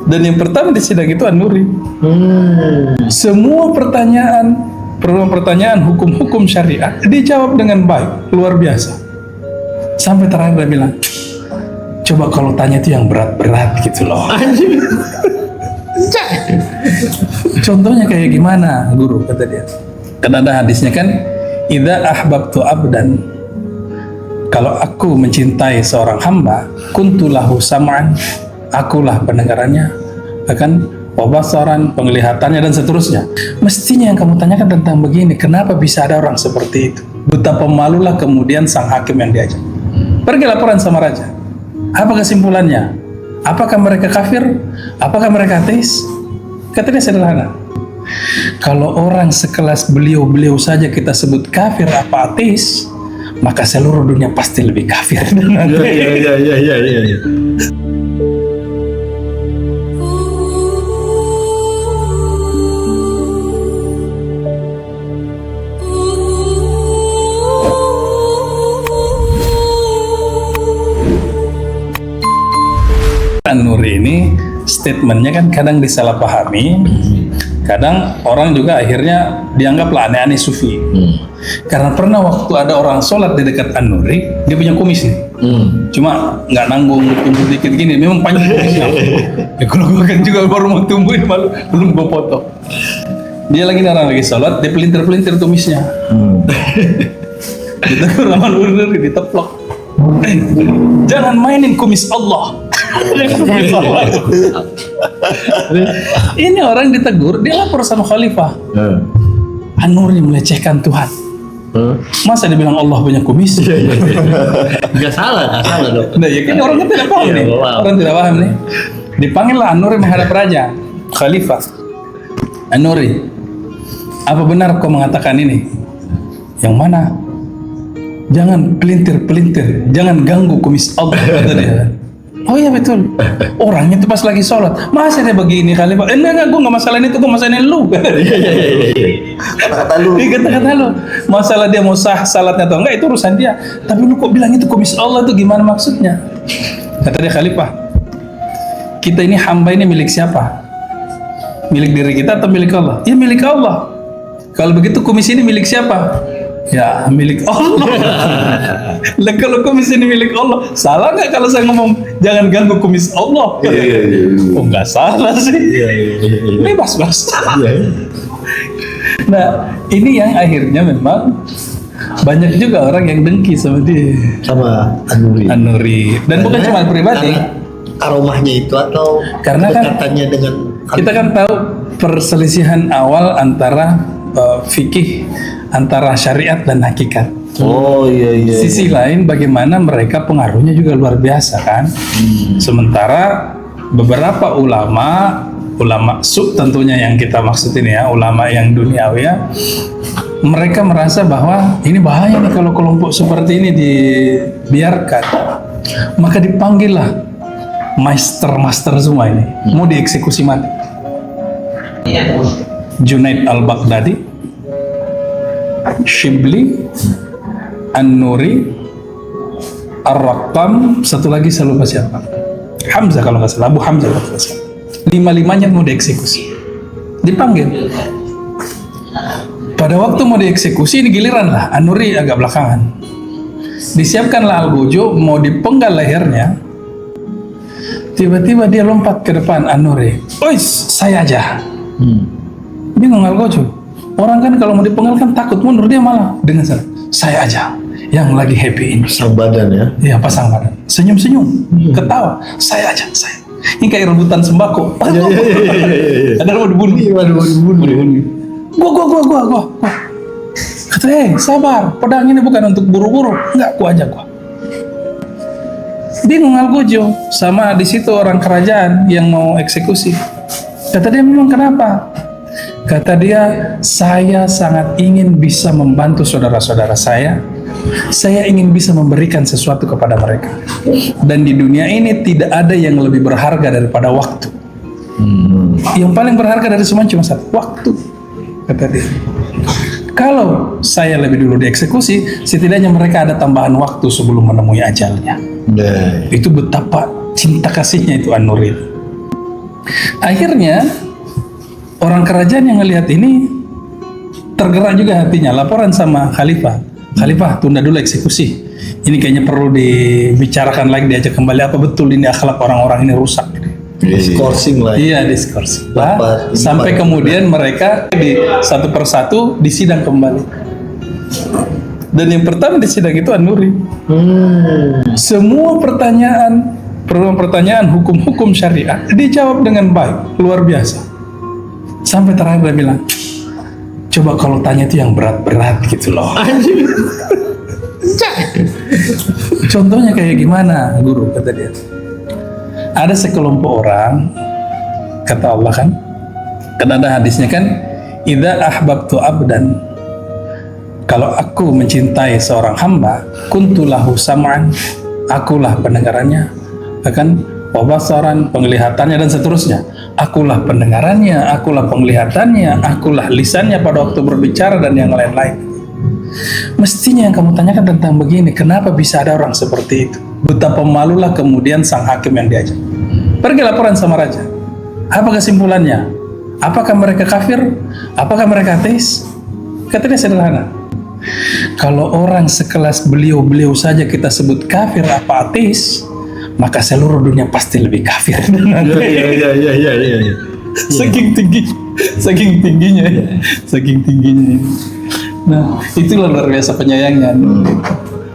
Dan yang pertama di sidang itu An-Nuri. Semua pertanyaan hukum-hukum syariat dijawab dengan baik, luar biasa. Sampai terakhir dia bilang, coba kalau tanya itu yang berat-berat gitu loh. Contohnya kayak gimana, guru, kata dia. Karena ada hadisnya kan, idza ahbabtu abdan, kalau aku mencintai seorang hamba, kuntulahu sam'an, akulah pendengarannya, akan wabasaran, penglihatannya, dan seterusnya. Mestinya yang kamu tanyakan tentang begini, kenapa bisa ada orang seperti itu? Betapa malulah kemudian sang hakim yang diajak. Pergi laporan sama raja. Apa kesimpulannya? Apakah mereka kafir? Apakah mereka ateis? Katanya sederhana. Kalau orang sekelas beliau-beliau saja kita sebut kafir apa ateis, maka seluruh dunia pasti lebih kafir dan ateis. Iya. An-Nuri ini statementnya kan kadang disalahpahami, kadang orang juga akhirnya dianggaplah aneh-aneh sufi. Karena pernah waktu ada orang sholat di dekat An-Nuri, dia punya kumis nih, cuma nggak nanggung, tumbuh dikit gini, memang panjang kumisnya. Ya kalau gue kan juga baru mau tumbuhin, malu belum gue potong. Dia lagi lagi sholat, dia pelintir-pelintir kumisnya. Ditegur sama Nuri, diteplok. Jangan mainin kumis Allah. Ini orang ditegur, dia lapor sama khalifah. An-Nuri melecehkan Tuhan. Masa dia bilang Allah punya kumis? Nggak salah dong. Nah, ya kan orang kan tidak paham nih. Orang tidak paham nih. Dipanggillah An-Nuri menghadap raja, khalifah. An-Nuri, apa benar kau mengatakan ini? Yang mana? Jangan pelintir-pelintir, jangan ganggu kumis Allah, kata dia. Oh iya betul. Orangnya itu pas lagi sholat, masa dia begini khalifah? Enggak, gue nggak masalahin itu, gue masalahin lu. Kata-kata lu. Kata-kata lu. Masalah dia mau sah salatnya atau enggak itu urusan dia. Tapi lu kok bilang itu kumis Allah itu gimana maksudnya? Kata dia khalifah, kita ini hamba ini milik siapa? Milik diri kita atau milik Allah? Ya milik Allah. Kalau begitu kumis ini milik siapa? Ya milik Allah. Lah kalau kumis ini milik Allah, salah nggak kalau saya ngomong jangan ganggu kumis Allah? Oh nggak salah sih. Bebas. Nah ini yang akhirnya memang banyak juga orang yang dengki sama dia, sama An-Nuri. Dan bukan cuma pribadi. Aromahnya itu atau karena kan katanya dengan kita kan tahu perselisihan awal antara fikih antara syariat dan hakikat. Oh iya. Sisi lain bagaimana mereka pengaruhnya juga luar biasa kan. Sementara beberapa ulama su tentunya yang kita maksud ini ya, ulama yang duniawi ya, mereka merasa bahwa ini bahaya nih kalau kelompok seperti ini dibiarkan. Maka dipanggillah master semua ini, mau dieksekusi mati. Junaid al-Baghdadi, Shibli, An-Nuri, Ar-Raqqam, satu lagi saya lupa siapa, Hamzah kalau nggak salah, Abu Hamzah kalau nggak salah. Lima-limanya mau dieksekusi, dipanggil. Pada waktu mau dieksekusi ini giliran lah An-Nuri agak belakangan. Disiapkanlah Al-Gojo mau dipenggal lehernya. Tiba-tiba dia lompat ke depan An-Nuri. Ois, saya aja. Bingung Al-Gojo. Orang kan kalau mau dipenggal kan takut mundur, dia malah dengan saya aja yang lagi happy ini. Pasang badan ya? Iya, pasang badan. Senyum-senyum, ketawa. Saya aja, saya. Ini kayak rebutan sembako. Ada mau dibunuh. Gua. Kata, sabar. Pedang ini bukan untuk buru-buru. Enggak, gua aja. Bingung Al-Gojo. Sama di situ orang kerajaan yang mau eksekusi. Kata dia, memang kenapa? Kata dia, saya sangat ingin bisa membantu saudara-saudara saya. Saya ingin bisa memberikan sesuatu kepada mereka. Dan di dunia ini tidak ada yang lebih berharga daripada waktu. Yang paling berharga dari semua cuma satu, waktu. Kata dia. Kalau saya lebih dulu dieksekusi, setidaknya mereka ada tambahan waktu sebelum menemui ajalnya. Itu betapa cinta kasihnya itu An-Nuri. Akhirnya orang kerajaan yang ngelihat ini tergerak juga hatinya, laporan sama khalifah. Khalifah, tunda dulu eksekusi. Ini kayaknya perlu dibicarakan lagi, diajak kembali, apa betul ini akhlak orang-orang ini rusak. Diskorsing lah. Iya, diskurs. Dapat, Sampai kemudian mereka satu persatu disidang kembali. Dan yang pertama disidang itu An-Nuri. Semua pertanyaan hukum-hukum syariat dijawab dengan baik, luar biasa. Sampai terakhir dia bilang, coba kalau tanya itu yang berat-berat gitu loh. Contohnya kayak gimana, guru, kata dia. Ada sekelompok orang, kata Allah kan, ada hadisnya kan, idza ahbabtu abdan, kalau aku mencintai seorang hamba, kuntu lahu sam'an, akulah pendengarannya, akan wabasaran, penglihatannya, dan seterusnya. Akulah pendengarannya, akulah penglihatannya, akulah lisannya pada waktu berbicara, dan yang lain-lain. Mestinya yang kamu tanyakan tentang begini, kenapa bisa ada orang seperti itu? Betapa malulah kemudian sang hakim yang diajak. Pergi laporan sama raja. Apa kesimpulannya? Apakah mereka kafir? Apakah mereka ateis? Katanya sederhana. Kalau orang sekelas beliau saja kita sebut kafir apa ateis, maka seluruh dunia pasti lebih kafir dan ateis. Iya. Saking tingginya. Nah, itulah luar biasa penyayangnya.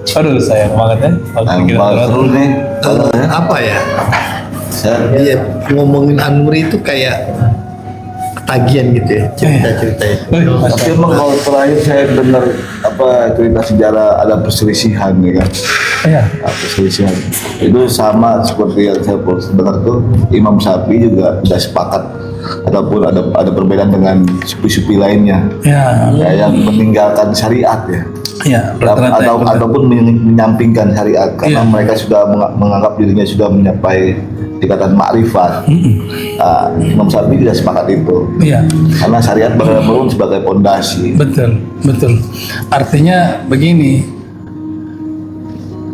Aduh, sayang banget ya. Seru nih. Apa ya? Dia ngomongin An-Nuri itu kayak ketagihan gitu ya, cerita-cerita itu. Tapi emang kalau terakhir saya dengar cerita sejarah ada perselisihan ya kan. Iya. Perselisihan itu sama seperti yang saya dengar tuh, Imam Syafi'i juga sudah sepakat ataupun ada perbedaan dengan sufi-sufi lainnya. Ya. Yang meninggalkan syariat ya. Iya, ataupun menyampingkan syariat karena mereka sudah menganggap dirinya sudah mencapai tingkatan ma'rifat. Imam Syafi'i tidak sepakat itu. Iya. Karena syariat berbangun sebagai pondasi. Betul. Artinya begini,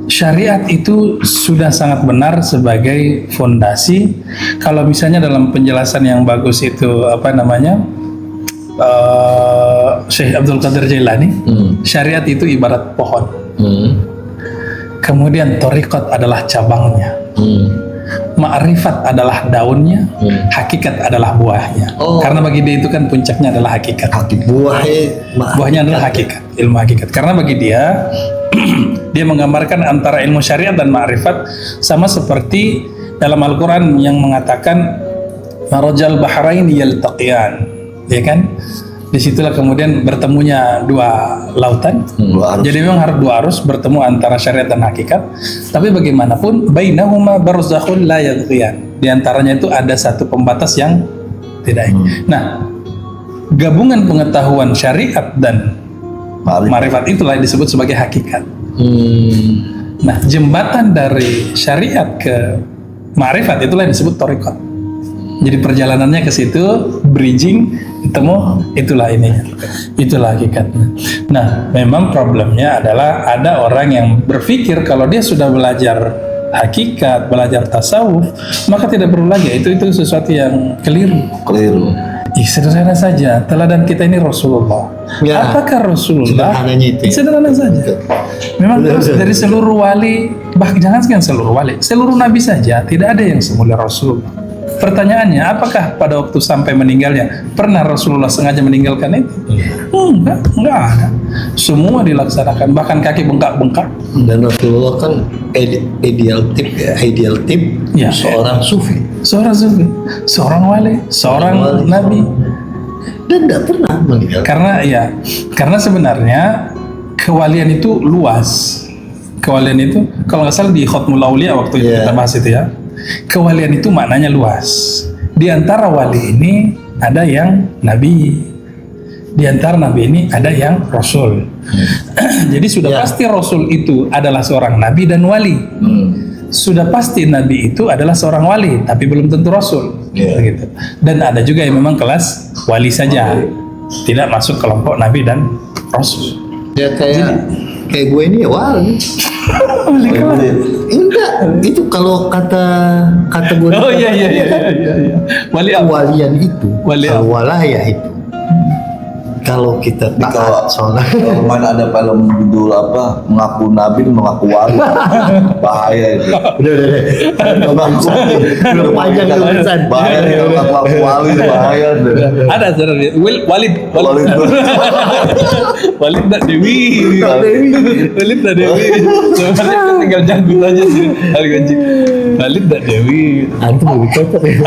syariat itu sudah sangat benar sebagai fondasi. Kalau misalnya dalam penjelasan yang bagus itu Syekh Abdul Qadir Jailani, syariat itu ibarat pohon. Kemudian thariqat adalah cabangnya. Ma'rifat adalah daunnya, hakikat adalah buahnya. Karena bagi dia itu kan puncaknya adalah hakikat. Buahnya adalah hakikat, ilmu hakikat. Karena bagi dia dia menggambarkan antara ilmu syariat dan ma'rifat sama seperti dalam Al-Quran yang mengatakan marajal bahraini yaltaqiyan, ya kan? Disitulah kemudian bertemunya dua lautan. Jadi memang harus dua arus bertemu antara syariat dan hakikat. Tapi bagaimanapun bainahuma barzakhun la yabghiyan. Di antaranya itu ada satu pembatas yang tidak. Nah, gabungan pengetahuan syariat dan ma'rifat itulah yang disebut sebagai hakikat. Nah, jembatan dari syariat ke ma'rifat itulah yang disebut thariqat. Jadi perjalanannya ke situ, bridging, ketemu, itulah hakikatnya. Nah, memang problemnya adalah ada orang yang berpikir kalau dia sudah belajar hakikat, belajar tasawuf, maka tidak perlu lagi. Itu sesuatu yang keliru. Sederhana saja. Teladan kita ini Rasulullah. Ya, apakah Rasulullah? Sederhana saja. Memang dari seluruh wali, bahkan jangan sekian seluruh wali, seluruh nabi saja tidak ada yang semulia Rasulullah. Pertanyaannya, apakah pada waktu sampai meninggalnya pernah Rasulullah sengaja meninggalkan itu? Enggak ada. Semua dilaksanakan, bahkan kaki bengkak-bengkak. Dan Rasulullah kan ideal tip ya. Seorang sufi, seorang wali, seorang nabi. Dan tidak pernah meninggal. Karena sebenarnya kewalian itu luas. Kewalian itu kalau nggak salah di Khatmul Aulia waktu itu kita bahas itu ya. Kewalian itu maknanya luas. Di antara wali ini ada yang nabi, di antara nabi ini ada yang rasul. Jadi sudah pasti rasul itu adalah seorang nabi dan wali. Sudah pasti nabi itu adalah seorang wali, tapi belum tentu rasul. Gitu. Dan ada juga yang memang kelas wali saja, tidak masuk kelompok nabi dan rasul. Ya kayak gue ini ya wali. Wali kelas. Enggak, itu kalau kata kategori Oh iya. Wali apa? walian itu, Wali kalau walayah itu. Kalau kita Kalau taat sholat, kalau mana ada film judul apa mengaku nabi mengaku wali, bahaya itu. udah panjang tulisan. Bahaya nih kalau mengaku wali, bahaya tuh. Ada sebenarnya. Walid. Wali itu. Walid dan Dewi. Walid dan Dewi. Sebenarnya kan tinggal janggut aja sih. Walid dan Dewi. Antum lebih cocok ya.